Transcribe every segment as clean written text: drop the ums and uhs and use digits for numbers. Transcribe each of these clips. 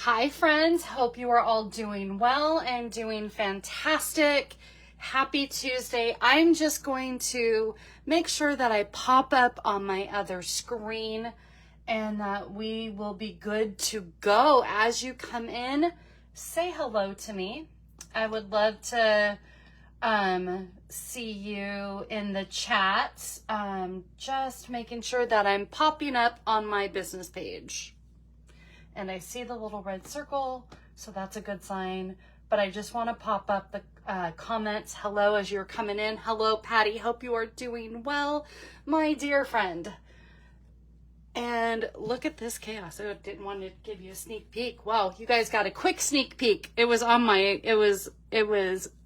Hi friends, hope you are all doing well and doing fantastic. Happy Tuesday. I'm just going to make sure that I pop up on my other screen and that we will be good to go. As you come in, say hello to me. I would love to see you in the chat. Just making sure that I'm popping up on my business page. And I see the little red circle, so that's a good sign. But I just want to pop up the comments. Hello as you're coming in. Hello, Patty. Hope you are doing well, my dear friend. And look at this chaos. I didn't want to give you a sneak peek. Wow, you guys got a quick sneak peek. It was on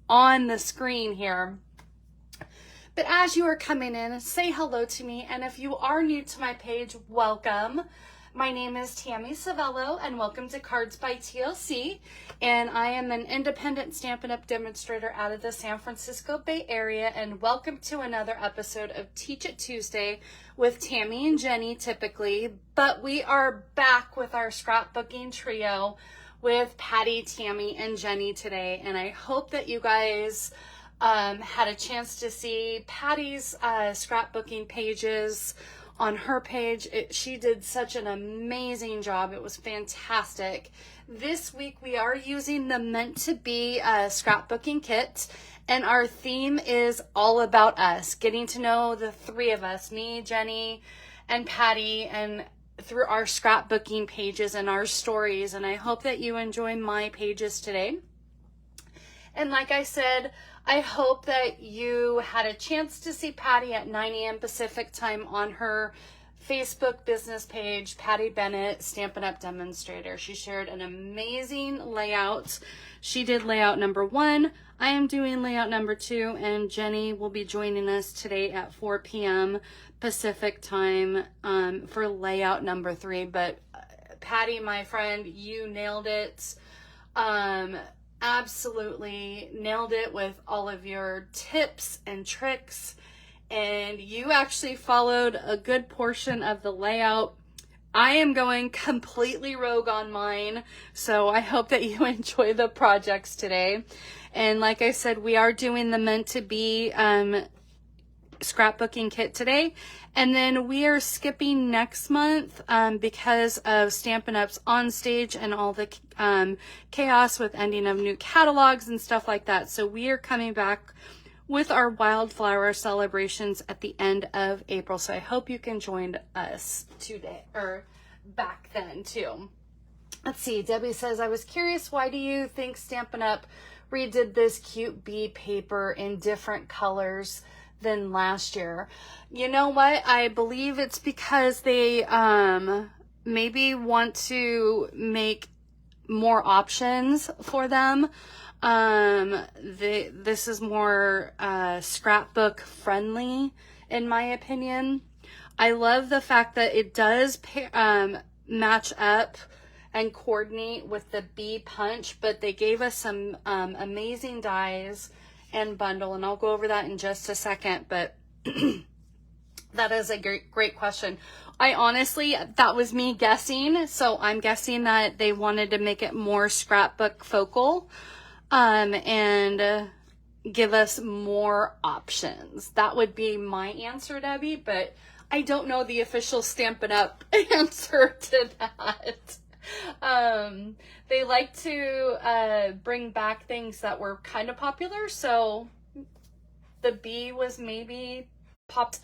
on the screen here. But as you are coming in, say hello to me. And if you are new to my page, welcome. My name is Tammy Civello, and welcome to Cards by TLC. And I am an independent Stampin' Up! Demonstrator out of the San Francisco Bay Area. And welcome to another episode of Teach It Tuesday with Tammy and Jennie typically. But we are back with our scrapbooking trio with Patty, Tammy, and Jennie today. And I hope that you guys had a chance to see Patty's scrapbooking pages. On her page, she did such an amazing job. It was fantastic. This week we are using the Meant to Be scrapbooking kit, and our theme is all about us, getting to know the three of us, me, Jennie, and Patty, and through our scrapbooking pages and our stories. And I hope that you enjoy my pages today. And like I said, I hope that you had a chance to see Patty at 9 a.m. Pacific time on her Facebook business page, Patty Bennett, Stampin' Up! Demonstrator. She shared an amazing layout. She did layout number 1. I am doing layout number 2, and Jennie will be joining us today at 4 p.m. Pacific time for layout number 3. But Patty, my friend, you nailed it. Absolutely nailed it with all of your tips and tricks, and you actually followed a good portion of the layout. I am going completely rogue on mine, so I hope that you enjoy the projects today. And like I said, we are doing the Meant to Be scrapbooking kit today, and then we are skipping next month because of Stampin' Up's on stage and all the chaos with ending of new catalogs and stuff like that. So we are coming back with our wildflower celebrations at the end of April. So I hope you can join us today or back then too. Let's see, Debbie says, I was curious, why do you think Stampin' Up redid this cute bee paper in different colors than last year? You know what? I believe it's because they maybe want to make more options for them. This is more scrapbook friendly, in my opinion. I love the fact that it does match up and coordinate with the bee punch, but they gave us some amazing dies and bundle, and I'll go over that in just a second. But that is a great question. I honestly, that was me guessing, so I'm guessing that they wanted to make it more scrapbook focal and give us more options. That would be my answer, Debbie, but I don't know the official Stampin' Up answer to that. They like to bring back things that were kind of popular, so the bee was maybe popped.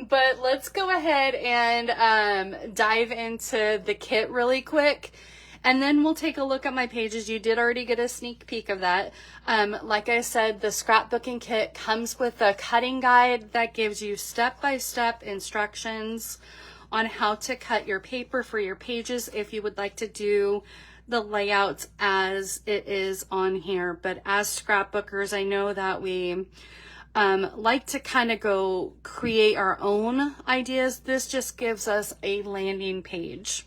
But let's go ahead and dive into the kit really quick, and then we'll take a look at my pages. You did already get a sneak peek of that. Like I said, the scrapbooking kit comes with a cutting guide that gives you step-by-step instructions on how to cut your paper for your pages if you would like to do the layouts as it is on here. But as scrapbookers, I know that we like to kind of go create our own ideas. This just gives us a landing page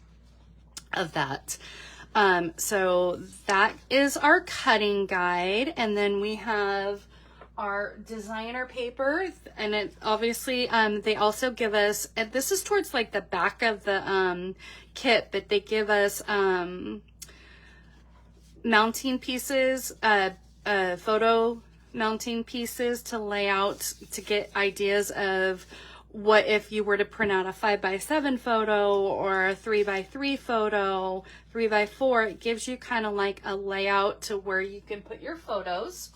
of that. So that is our cutting guide, and then we have our designer paper, and it obviously they also give us, and this is towards like the back of the kit, but they give us mounting pieces, photo mounting pieces to lay out, to get ideas of what if you were to print out a 5x7 photo or a 3x3 photo, 3x4. It gives you kind of like a layout to where you can put your photos.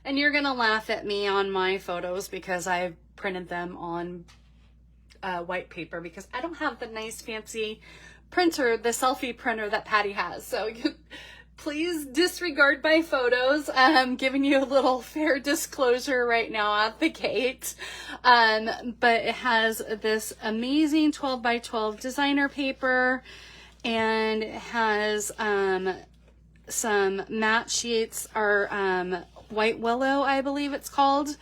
And you're gonna laugh at me on my photos because I printed them on white paper because I don't have the nice fancy printer, the selfie printer that Patty has. So please disregard my photos. I'm giving you a little fair disclosure right now at the gate. But it has this amazing 12x12 designer paper, and it has some matte sheets, or White Willow, I believe it's called,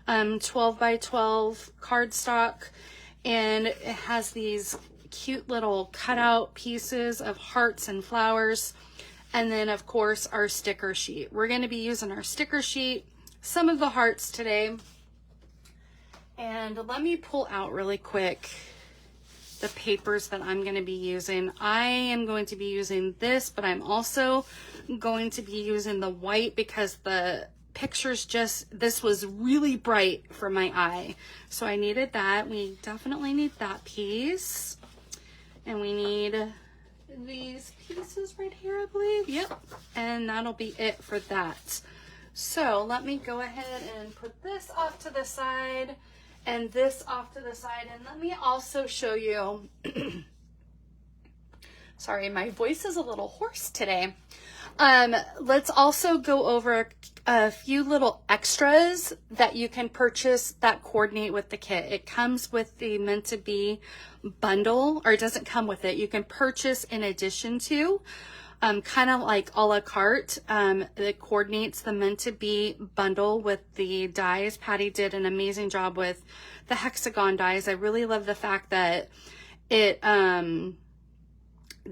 12x12 cardstock, and it has these cute little cutout pieces of hearts and flowers. And then of course our sticker sheet. We're going to be using our sticker sheet, some of the hearts today. And let me pull out really quick the papers that I'm going to be using. I am going to be using this, but I'm also going to be using the white because the pictures this was really bright for my eye. So I needed that. We definitely need that piece. And we need these pieces right here, I believe. Yep. And that'll be it for that. So let me go ahead and put this off to the side and this off to the side. And let me also show you, sorry, my voice is a little hoarse today. Let's also go over a few little extras that you can purchase that coordinate with the kit. It comes with the meant to be bundle, or it doesn't come with it. You can purchase in addition to, kind of like a la carte. It coordinates the meant to be bundle with the dies. Patty did an amazing job with the hexagon dies. I really love the fact that it,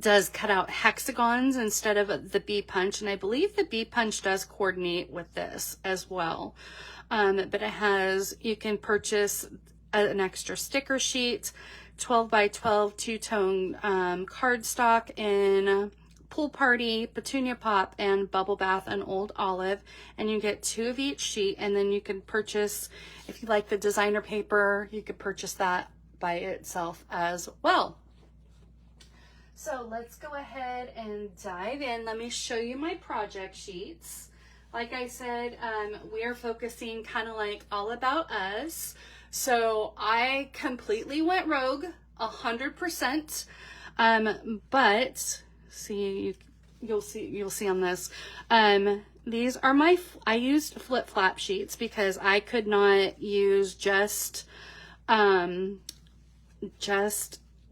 does cut out hexagons instead of the bee punch, and I believe the bee punch does coordinate with this as well. But it has, you can purchase an extra sticker sheet, 12x12 two-tone cardstock in Pool Party, Petunia Pop, and Bubble Bath and Old Olive, and you get 2 of each sheet. And then you can purchase, if you like the designer paper, you could purchase that by itself as well. So let's go ahead and dive in. Let me show you my project sheets. Like I said, we are focusing kind of like all about us. So I completely went rogue, 100%. But see, you'll see on this. These are my, I used flip flap sheets because I could not use just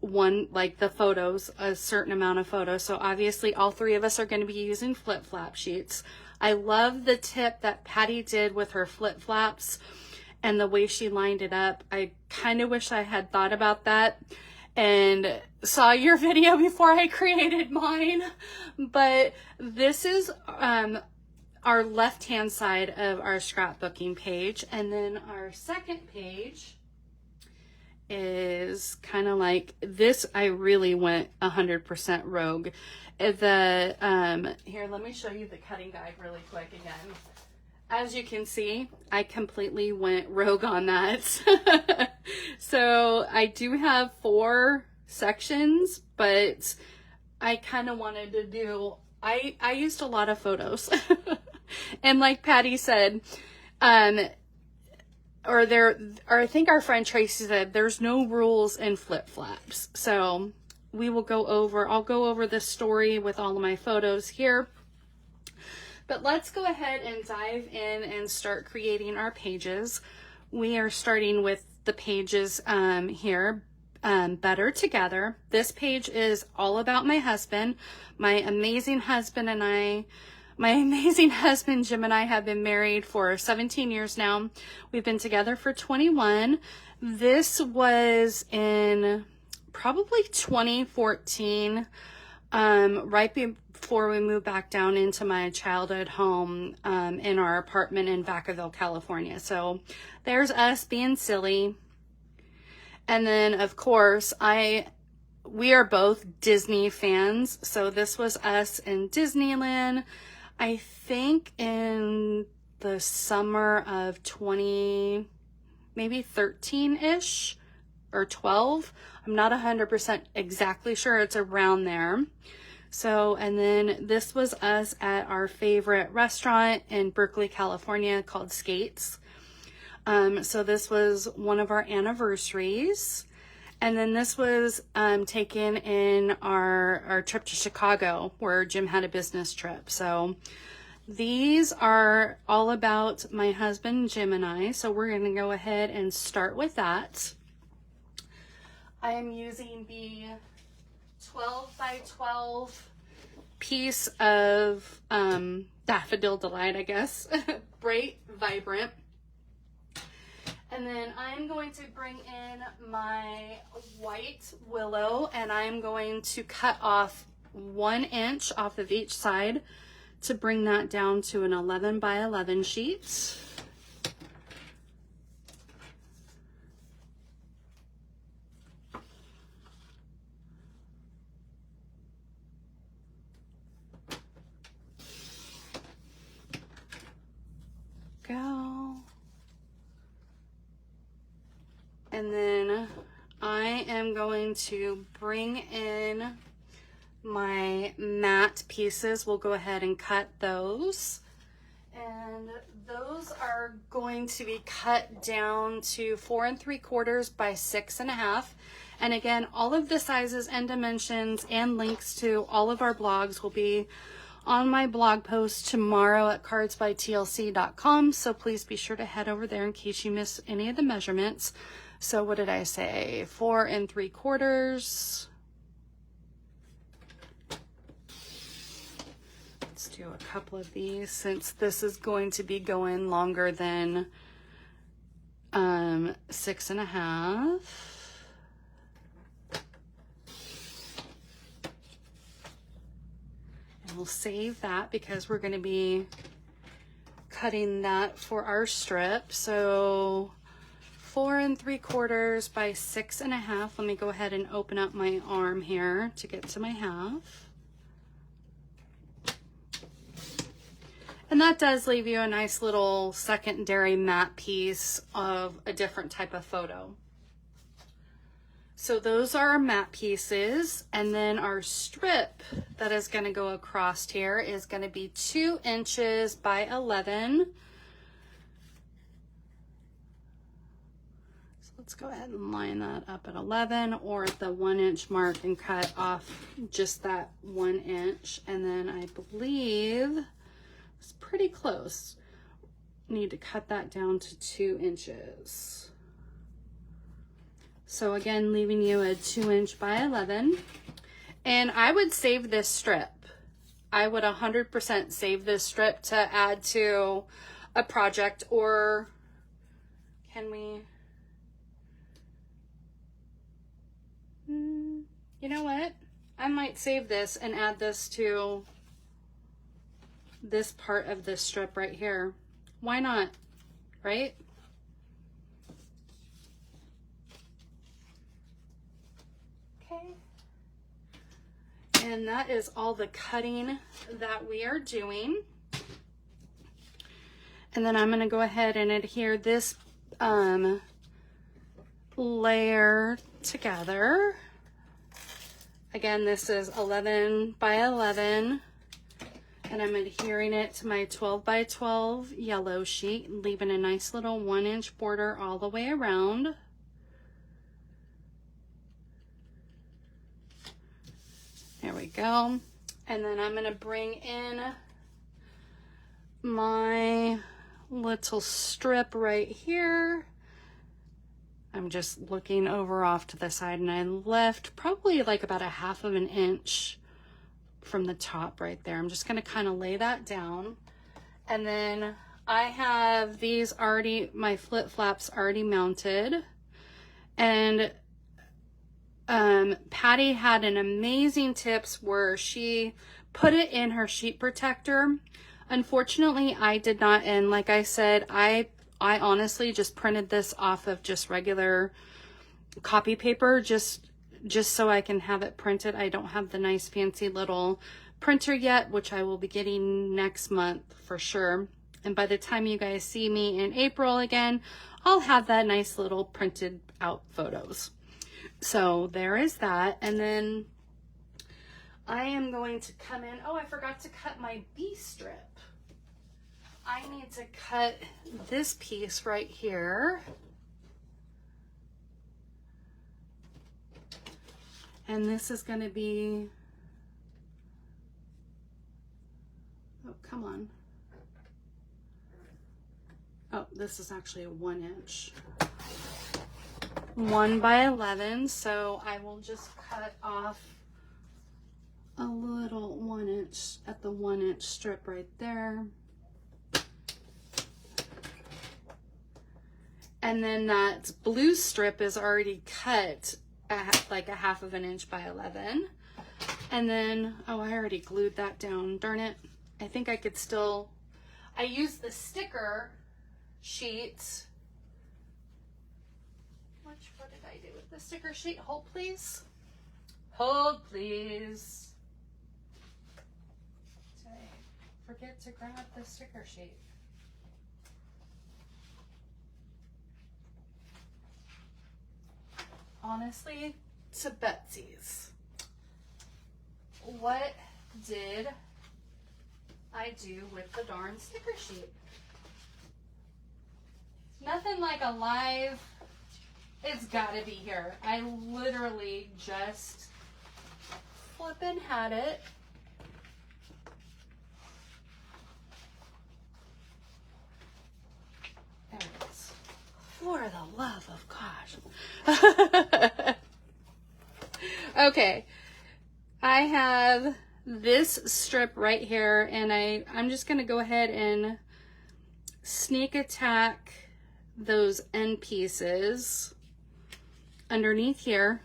one, like the photos, a certain amount of photos. So obviously all 3 of us are going to be using flip flap sheets. I love the tip that Patty did with her flip flaps and the way she lined it up. I kind of wish I had thought about that and saw your video before I created mine. But this is our left hand side of our scrapbooking page, and then our second page is kind of like this. I really went 100% rogue. Here, let me show you the cutting guide really quick again. As you can see, I completely went rogue on that. So I do have 4 sections, but I kind of wanted to do, I used a lot of photos. And like Patty said, or I think our friend Tracy said, there's no rules in flip-flaps. So we will I'll go over this story with all of my photos here. But let's go ahead and dive in and start creating our pages. We are starting with the pages here, Better Together. This page is all about my husband. My amazing husband Jim and I have been married for 17 years now. We've been together for 21. This was in probably 2014, right before we moved back down into my childhood home in our apartment in Vacaville, California. So there's us being silly. And then of course I we are both Disney fans. So this was us in Disneyland, I think in the summer of 20, maybe 13-ish or 12. I'm not 100% exactly sure. It's around there. So, and then this was us at our favorite restaurant in Berkeley, California called Skates. So this was one of our anniversaries. And then this was taken in our trip to Chicago, where Jim had a business trip. So these are all about my husband, Jim, and I. So we're going to go ahead and start with that. I am using the 12 by 12 piece of Daffodil Delight, I guess. Bright, vibrant. And then I'm going to bring in my white willow, and I'm going to cut off 1 inch off of each side to bring that down to an 11 by 11 sheet. Go. And then I am going to bring in my matte pieces. We'll go ahead and cut those. And those are going to be cut down to 4 3/4 by 6.5. And again, all of the sizes and dimensions and links to all of our blogs will be on my blog post tomorrow at cardsbytlc.com. So please be sure to head over there in case you miss any of the measurements. So what did I say? 4 3/4. Let's do a couple of these since this is going to be going longer than 6.5. We'll save that because we're going to be cutting that for our strip. So 4 3/4 by 6.5. Let me go ahead and open up my arm here to get to my half. And that does leave you a nice little secondary matte piece of a different type of photo. So those are our matte pieces, and then our strip that is going to go across here is going to be 2 inches by 11. So let's go ahead and line that up at 11 or at the 1 inch mark and cut off just that 1 inch. And then I believe it's pretty close. Need to cut that down to 2 inches. So again, leaving you a 2 inch by 11. And I would save this strip. I would 100% save this strip to add to a project, or can we? You know what? I might save this and add this to this part of this strip right here. Why not? Right? And that is all the cutting that we are doing. And then I'm going to go ahead and adhere this layer together. Again, this is 11 by 11. And I'm adhering it to my 12 by 12 yellow sheet, leaving a nice little 1 inch border all the way around. There we go. And then I'm going to bring in my little strip right here. I'm just looking over off to the side, and I left probably like about a 1/2 inch from the top right there. I'm just going to kind of lay that down. And then I have these already, my flip flaps already mounted. And Patty had an amazing tips where she put it in her sheet protector. Unfortunately, I did not, and like I said, I honestly just printed this off of just regular copy paper just just so I can have it printed. I don't have the nice fancy little printer yet, which I will be getting next month for sure. And by the time you guys see me in April again, I'll have that nice little printed out photos. So there is that. And then I am going to come in. Oh, I forgot to cut my B strip. I need to cut this piece right here. And this is going to be, oh, come on. Oh, this is actually a 1 inch. 1 by 11. So I will just cut off a little 1 inch at the 1 inch strip right there. And then that blue strip is already cut at like a 1/2 inch by 11. And then, oh, I already glued that down. Darn it. I think I could still, I used the sticker sheet. What did I do with the sticker sheet? Hold, please. Hold, please. Did I forget to grab the sticker sheet? Honestly, to Betsy's. What did I do with the darn sticker sheet? Nothing like a live, it's gotta be here. I literally just flippin' had it. There it is. For the love of gosh. Okay, I have this strip right here, and I'm just gonna go ahead and sneak attack those end pieces underneath here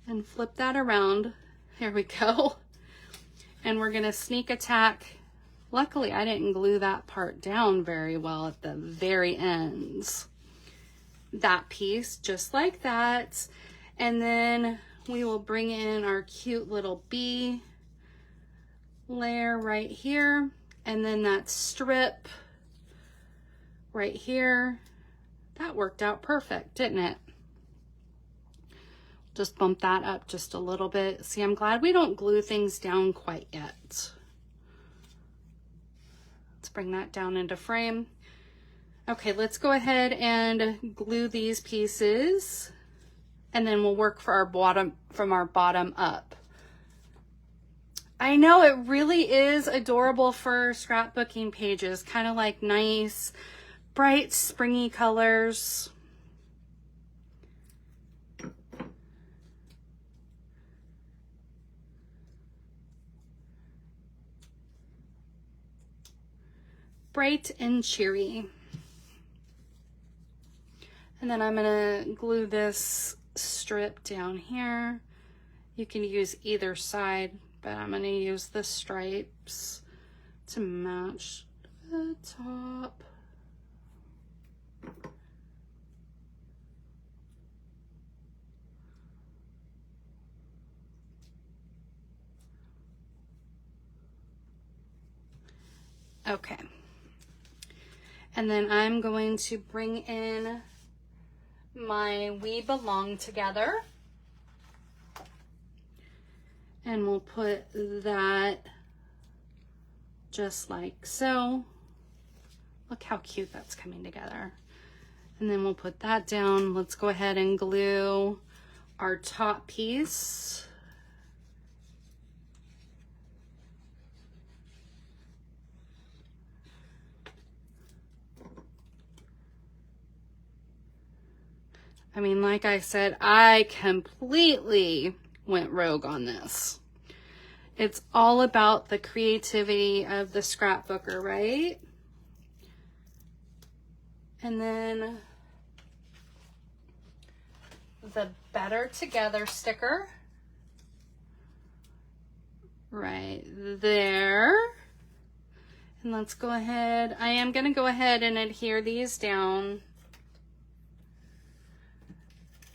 and flip that around. There we go. And we're gonna sneak attack. Luckily, I didn't glue that part down very well at the very ends. That piece, just like that. And then we will bring in our cute little bee layer right here. And then that strip right here. That worked out perfect, didn't it? Just bump that up just a little bit. See, I'm glad we don't glue things down quite yet. Let's bring that down into frame. Okay, let's go ahead and glue these pieces, and then we'll work for our bottom, from our bottom up. I know it really is adorable for scrapbooking pages, kind of like nice, bright, springy colors. Bright and cheery. And then I'm gonna glue this strip down here. You can use either side, but I'm gonna use the stripes to match the top. Okay. And then I'm going to bring in my We Belong Together. And we'll put that just like so. Look how cute that's coming together. And then we'll put that down. Let's go ahead and glue our top piece. I mean, like I said, I completely went rogue on this. It's all about the creativity of the scrapbooker, right? And then the Better Together sticker right there. And let's go ahead. I am going to go ahead and adhere these down.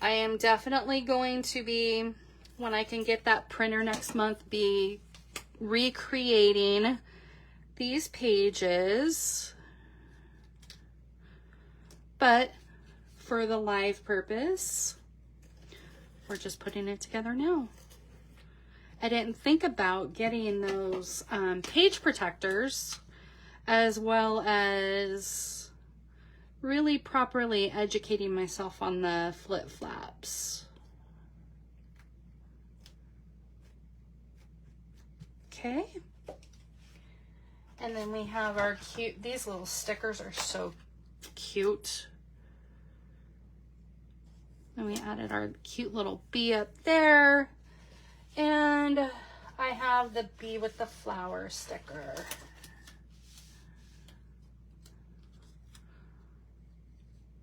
I am definitely going to be, when I can get that printer next month, be recreating these pages. But for the live purpose, we're just putting it together now. I didn't think about getting those page protectors, as well as really properly educating myself on the flip flaps. Okay. And then we have our cute, these little stickers are so cute. And we added our cute little bee up there. And I have the bee with the flower sticker.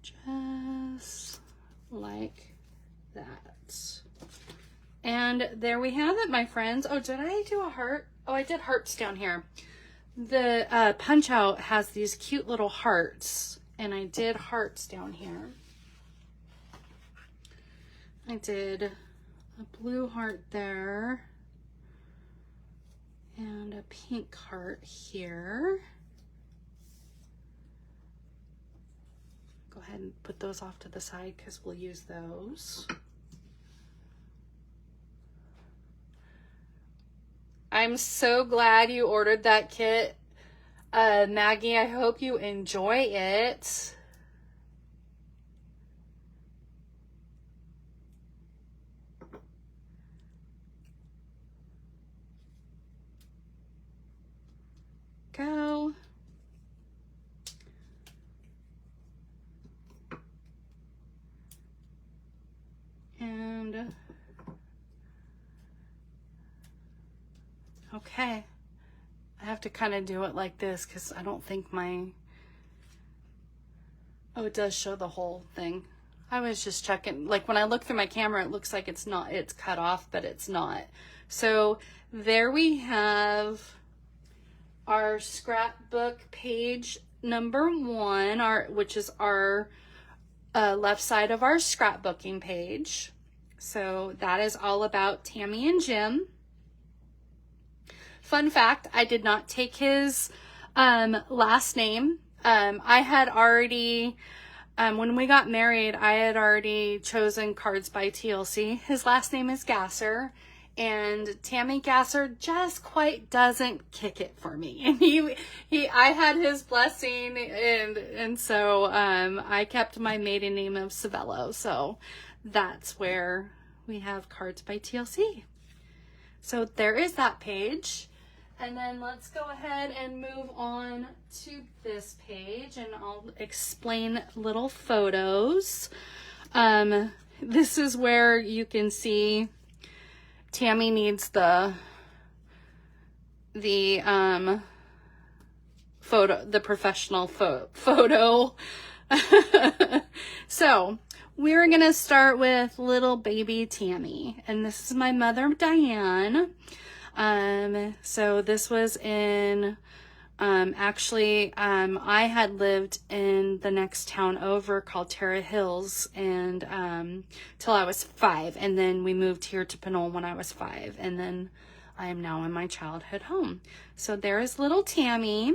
Just like that. And there we have it, my friends. Oh, did I do a heart? Oh, I did hearts down here. The punch out has these cute little hearts, and I did hearts down here. I did a blue heart there and a pink heart here. Go ahead and put those off to the side because we'll use those. I'm so glad you ordered that kit, Maggie. I hope you enjoy it. Go. And okay, I have to kind of do it like this because I don't think my, oh, it does show the whole thing. I was just checking, like when I look through my camera, it looks like it's not, it's cut off, but it's not. So there we have our scrapbook page number 1, which is our left side of our scrapbooking page. So that is all about Tammy and Jim. Fun fact, I did not take his last name. I had already, when we got married, I had already chosen Cards by TLC. His last name is Gasser, and Tammy Gasser just quite doesn't kick it for me. And I had his blessing, and so I kept my maiden name of Civello. So that's where we have Cards by TLC. So there is that page. And then let's go ahead and move on to this page, and I'll explain little photos. This is where you can see Tammy needs the photo, the professional photo. So we're gonna start with little baby Tammy, and this is my mother, Diane. So this was in, actually, I had lived in the next town over called Terra Hills, and, till I was 5. And then we moved here to Pinole when I was 5. And then I am now in my childhood home. So there is little Tammy.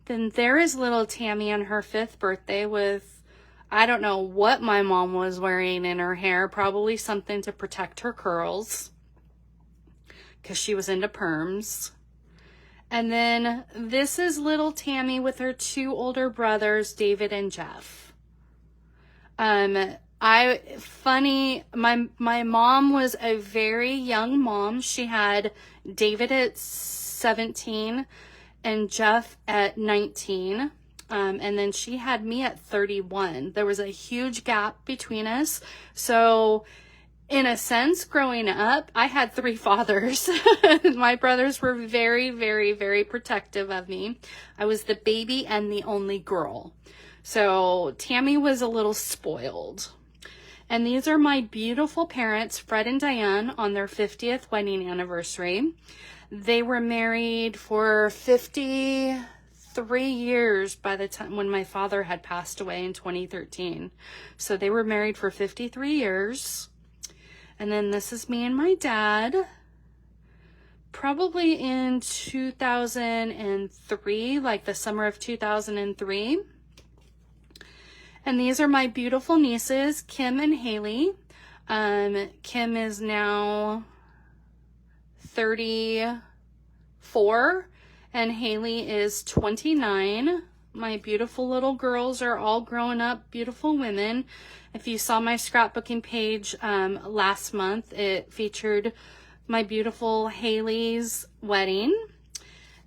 Then there is little Tammy on her 5th birthday with, I don't know what my mom was wearing in her hair, probably something to protect her curls, because she was into perms. And then this is little Tammy with her 2 older brothers, David and Jeff. My mom was a very young mom. She had David at 17 and Jeff at 19. And then she had me at 31. There was a huge gap between us. So in a sense, growing up, I had 3 fathers. My brothers were very, very, very protective of me. I was the baby and the only girl. So Tammy was a little spoiled. And these are my beautiful parents, Fred and Diane, on their 50th wedding anniversary. They were married for 53 3 years by the time when my father had passed away in 2013. So they were married for 53 years. And then this is me and my dad, probably in 2003, like the summer of 2003. And these are my beautiful nieces, Kim and Haley. Kim is now 34 and Haley is 29. My beautiful little girls are all grown up, beautiful women. If you saw my scrapbooking page last month, it featured my beautiful Haley's wedding.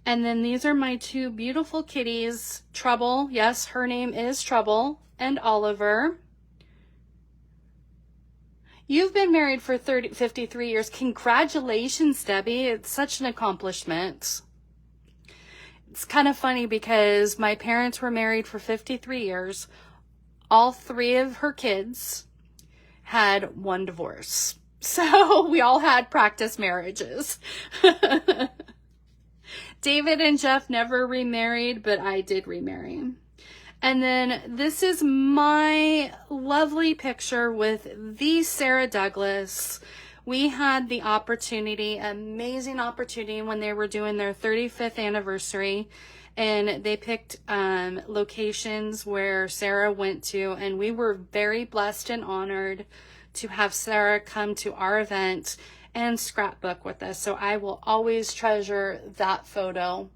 And then these are my two beautiful kitties, Trouble. Yes, her name is Trouble. And Oliver. You've been married for 53 years. Congratulations, Debbie. It's such an accomplishment. It's kind of funny because my parents were married for 53 years. All three of her kids had one divorce. So we all had practice marriages. David and Jeff never remarried, but I did remarry. And then this is my lovely picture with the Sarah Douglas. We had the opportunity, amazing opportunity, when they were doing their 35th anniversary. And they picked locations where Sarah went to. And we were very blessed and honored to have Sarah come to our event and scrapbook with us. So I will always treasure that photo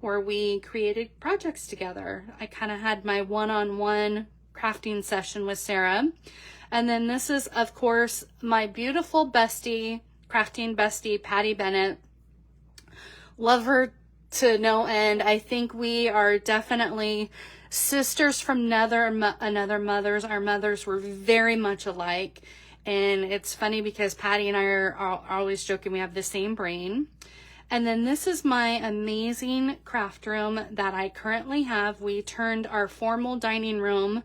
where we created projects together. I kind of had my one-on-one crafting session with Sarah. And then this is, of course, my beautiful bestie, crafting bestie, Patty Bennett. Love her to no end. I think we are definitely sisters from another mothers. Our mothers were very much alike. And it's funny because Patty and I are always joking we have the same brain. And then this is my amazing craft room that I currently have. We turned our formal dining room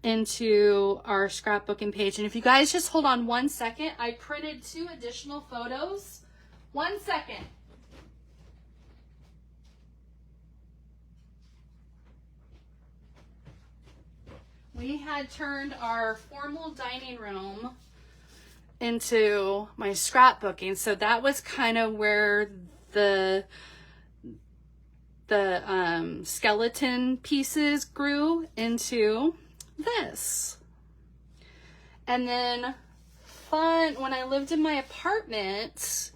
into our scrapbooking page. And if you guys just hold on 1 second, I printed 2 additional photos. 1 second. We had turned our formal dining room into my scrapbooking, so that was kind of where the skeleton pieces grew into this. And then when I lived in my apartment,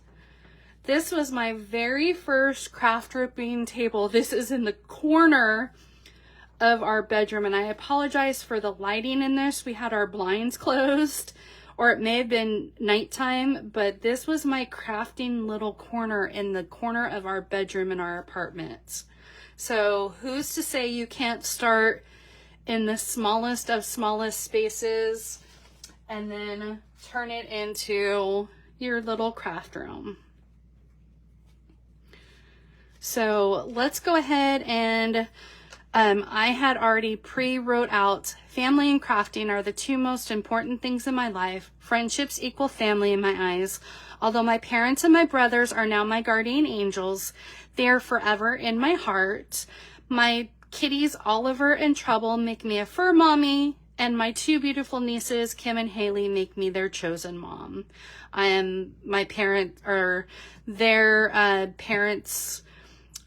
this was my very first craft ripping table. This is in the corner of our bedroom, and I apologize for the lighting in this. We had our blinds closed, or it may have been nighttime, but this was my crafting little corner in the corner of our bedroom in our apartment. So who's to say you can't start in the smallest of smallest spaces and then turn it into your little craft room. So let's go ahead and I had already pre-wrote out, family and crafting are the 2 most important things in my life. Friendships equal family in my eyes. Although my parents and my brothers are now my guardian angels, they are forever in my heart. My kitties, Oliver and Trouble, make me a fur mommy, and my 2 beautiful nieces, Kim and Haley, make me their chosen mom. Their parents.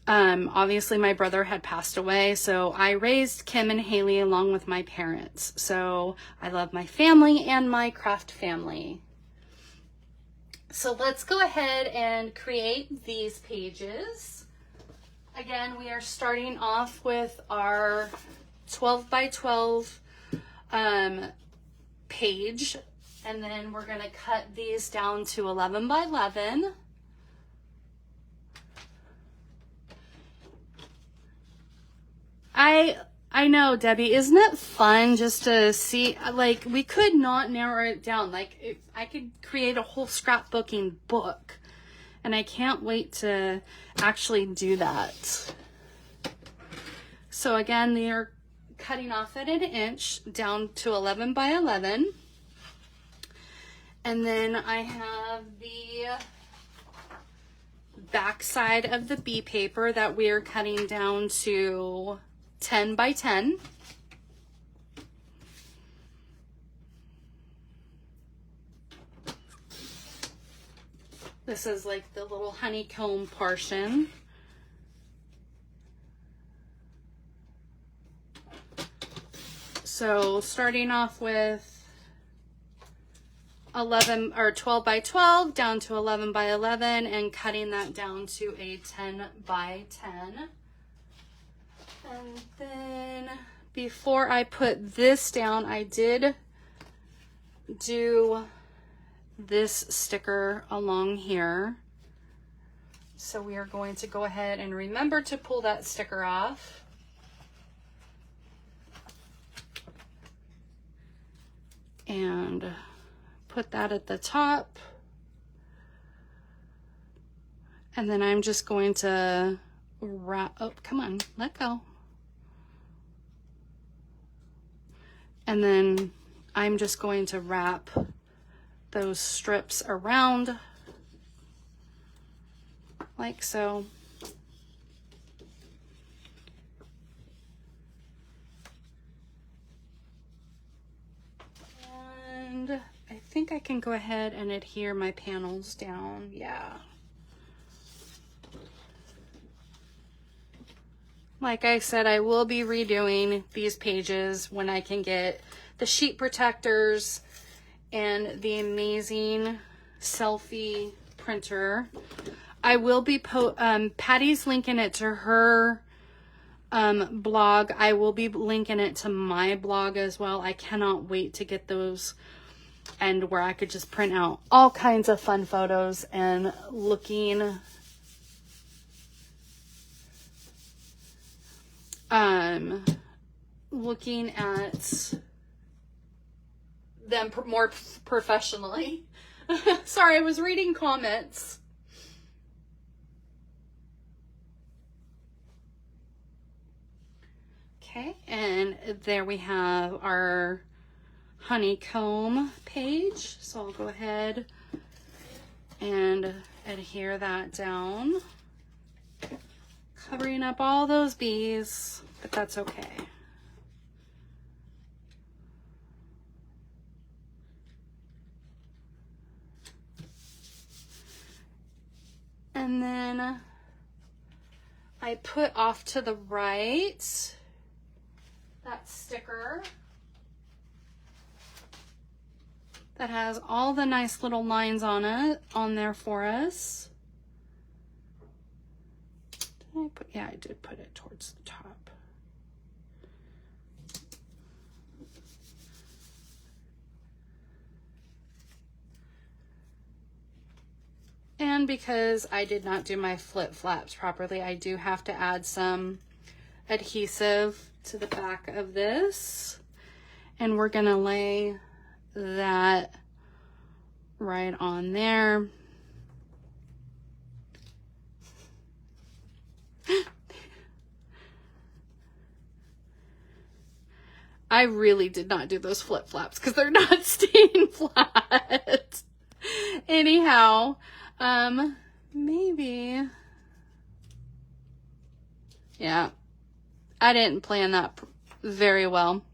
Obviously my brother had passed away, so I raised Kim and Haley along with my parents. So I love my family and my craft family. So let's go ahead and create these pages. Again, we are starting off with our 12 by 12 page, and then we're going to cut these down to 11 by 11. I know, Debbie, isn't it fun just to see, like, we could not narrow it down. Like, if I could create a whole scrapbooking book, and I can't wait to actually do that. So again, they are cutting off at 1 inch down to 11 by 11. And then I have the back side of the B paper that we are cutting down to 10 by 10. This is like the little honeycomb portion. So starting off with 11 or 12 by 12 down to 11 by 11 and cutting that down to a 10 by 10. And then before I put this down, I did do this sticker along here. So we are going to go ahead and remember to pull that sticker off. And put that at the top. And then I'm just going to wrap, oh, come on, let go. And then I'm just going to wrap those strips around like so. And I think I can go ahead and adhere my panels down. Yeah. Like I said, I will be redoing these pages when I can get the sheet protectors and the amazing selfie printer. I will be Patty's linking it to her blog. I will be linking it to my blog as well. I cannot wait to get those, and where I could just print out all kinds of fun photos and looking at them more professionally. Sorry, I was reading comments. Okay, and there we have our honeycomb page. So I'll go ahead and adhere that down, covering up all those bees, but that's okay. And then I put off to the right that sticker that has all the nice little lines on it, on there for us. Did I put, yeah, I did put it towards the top. And because I did not do my flip flaps properly, I do have to add some adhesive to the back of this. And we're gonna lay that right on there. I really did not do those flip flaps because they're not staying flat. Anyhow, maybe, yeah, I didn't plan that very well.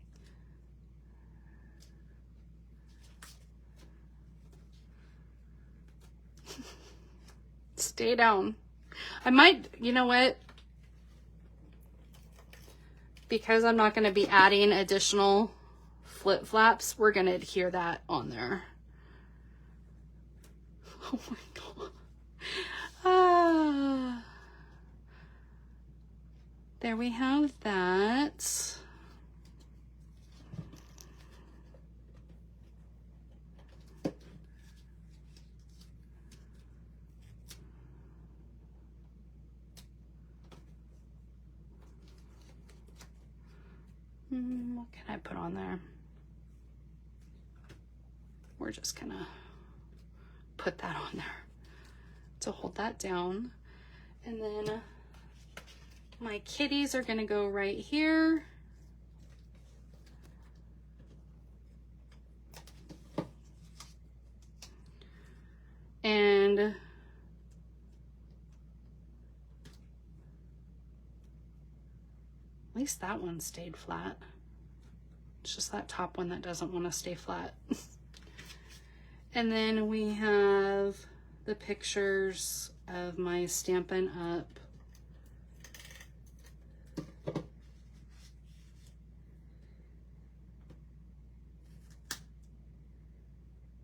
Stay down. I might, you know what? Because I'm not going to be adding additional flip flaps, we're going to adhere that on there. Oh my God. Ah. There we have that. What can I put on there? We're just gonna put that on there to hold that down. And then my kitties are gonna go right here. And least that one stayed flat. It's just that top one that doesn't want to stay flat. And then we have the pictures of my Stampin' Up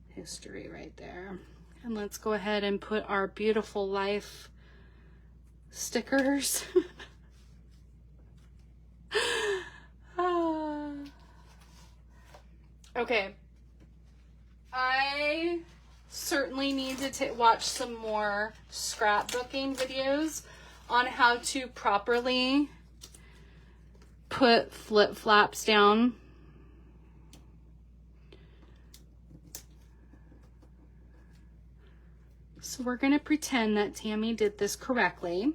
history right there. And let's go ahead and put our beautiful life stickers. Okay. I certainly need to watch some more scrapbooking videos on how to properly put flip-flaps down. So we're going to pretend that Tammy did this correctly.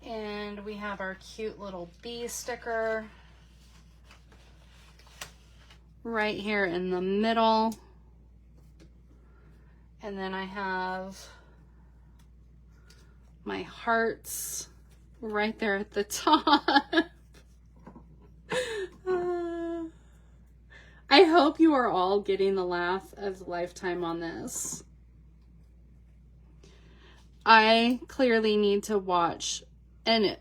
And we have our cute little bee sticker right here in the middle. And then I have my hearts right there at the top. I hope you are all getting the laugh of a lifetime on this. I clearly need to watch, and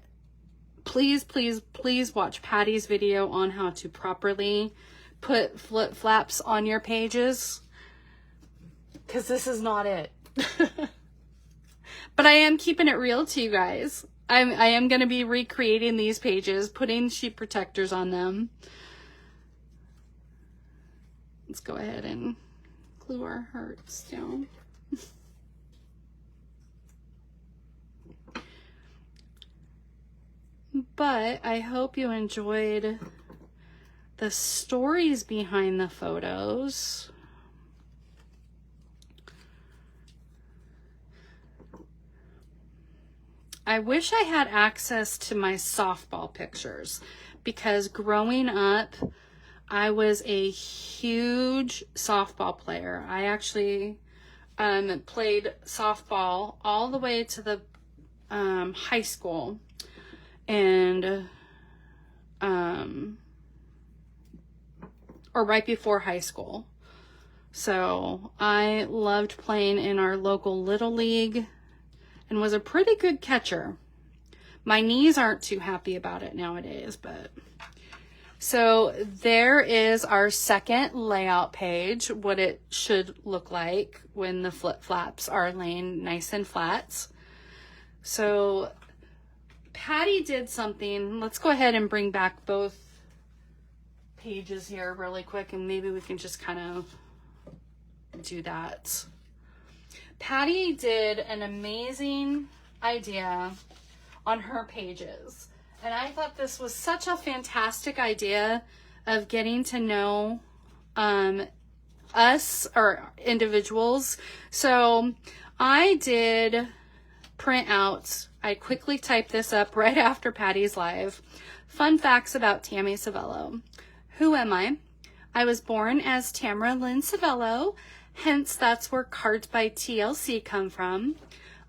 please, please, please watch Patty's video on how to properly put flip-flaps on your pages, because this is not it. But I am keeping it real to you guys. I am going to be recreating these pages, putting sheet protectors on them. Let's go ahead and glue our hearts down. But I hope you enjoyed the stories behind the photos. I wish I had access to my softball pictures, because growing up, I was a huge softball player. I actually played softball all the way to the high school, and or right before high school. So I loved playing in our local little league and was a pretty good catcher. My knees aren't too happy about it nowadays, but so there is our second layout page, what it should look like when the flip-flaps are laying nice and flat. So Patty did something. Let's go ahead and bring back both pages here really quick, and maybe we can just kind of do that. Patty did an amazing idea on her pages, and I thought this was such a fantastic idea of getting to know us or individuals. So I did print out, I quickly typed this up right after Patty's live. Fun facts about Tammy Civello. Who am I? I was born as Tamara Lynn Civello, hence that's where Cards by TLC come from.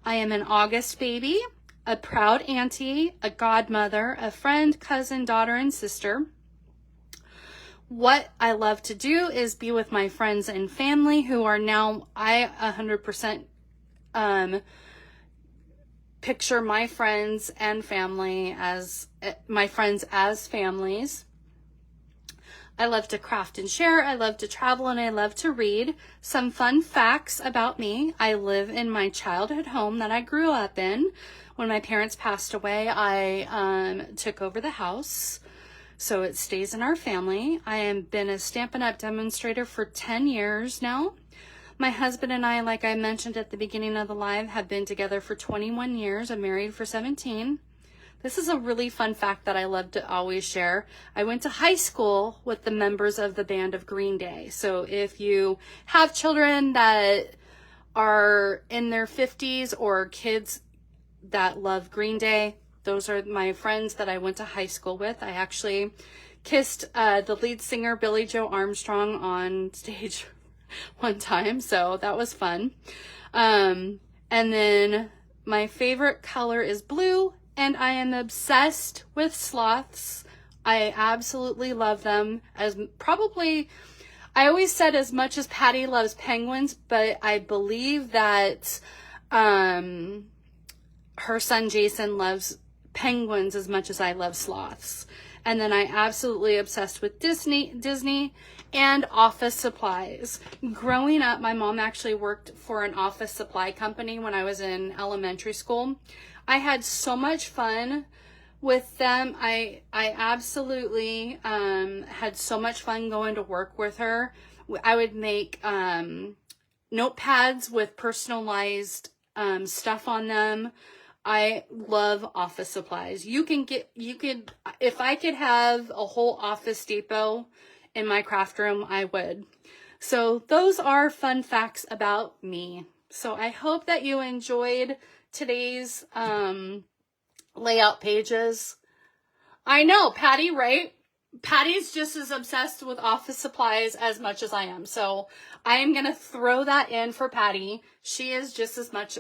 I am an August baby, a proud auntie, a godmother, a friend, cousin, daughter, and sister. What I love to do is be with my friends and family who are now, I 100% picture my friends and family as, my friends as families. I love to craft and share. I love to travel, and I love to read. Some fun facts about me. I live in my childhood home that I grew up in. When my parents passed away, I took over the house, so it stays in our family. I have been a Stampin' Up! Demonstrator for 10 years now. My husband and I, like I mentioned at the beginning of the live, have been together for 21 years. I'm married for 17. This is a really fun fact that I love to always share. I went to high school with the members of the band of Green Day. So if you have children that are in their 50s or kids that love Green Day, those are my friends that I went to high school with. I actually kissed the lead singer, Billie Joe Armstrong, on stage one time, so that was fun. And then My favorite color is blue, and I am obsessed with sloths. I absolutely love them. As probably, I always said as much as Patty loves penguins, but I believe that her son Jason loves penguins as much as I love sloths. And then I absolutely obsessed with Disney and office supplies. Growing up, my mom actually worked for an office supply company when I was in elementary school. I had so much fun with them. I absolutely had so much fun going to work with her. I would make notepads with personalized stuff on them. I love office supplies. If I could have a whole Office Depot in my craft room, I would. So those are fun facts about me. So I hope that you enjoyed today's layout pages. I know, Patty, right? Patty's just as obsessed with office supplies as much as I am. So I am going to throw that in for Patty. She is just as much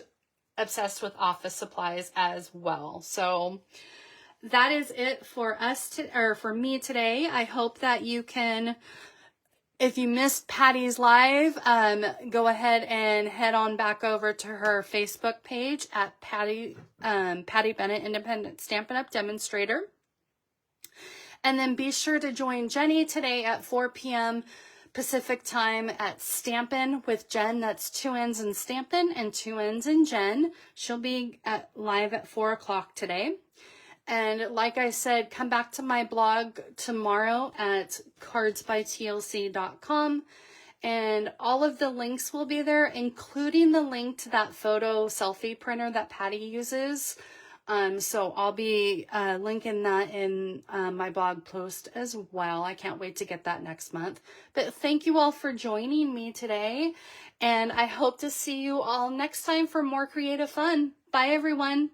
obsessed with office supplies as well. So that is it for us for me today. I hope that you can, if you missed Patty's live, go ahead and head on back over to her Facebook page at Patty Bennett Independent Stampin' Up Demonstrator. And then be sure to join Jennie today at 4 p.m. Pacific time at Stampin' with Jen. That's 2 N's in Stampin' and 2 N's in Jen. She'll be live at 4 o'clock today. And like I said, come back to my blog tomorrow at cardsbytlc.com. And all of the links will be there, including the link to that photo selfie printer that Patty uses. So I'll be linking that in my blog post as well. I can't wait to get that next month. But thank you all for joining me today. And I hope to see you all next time for more creative fun. Bye, everyone.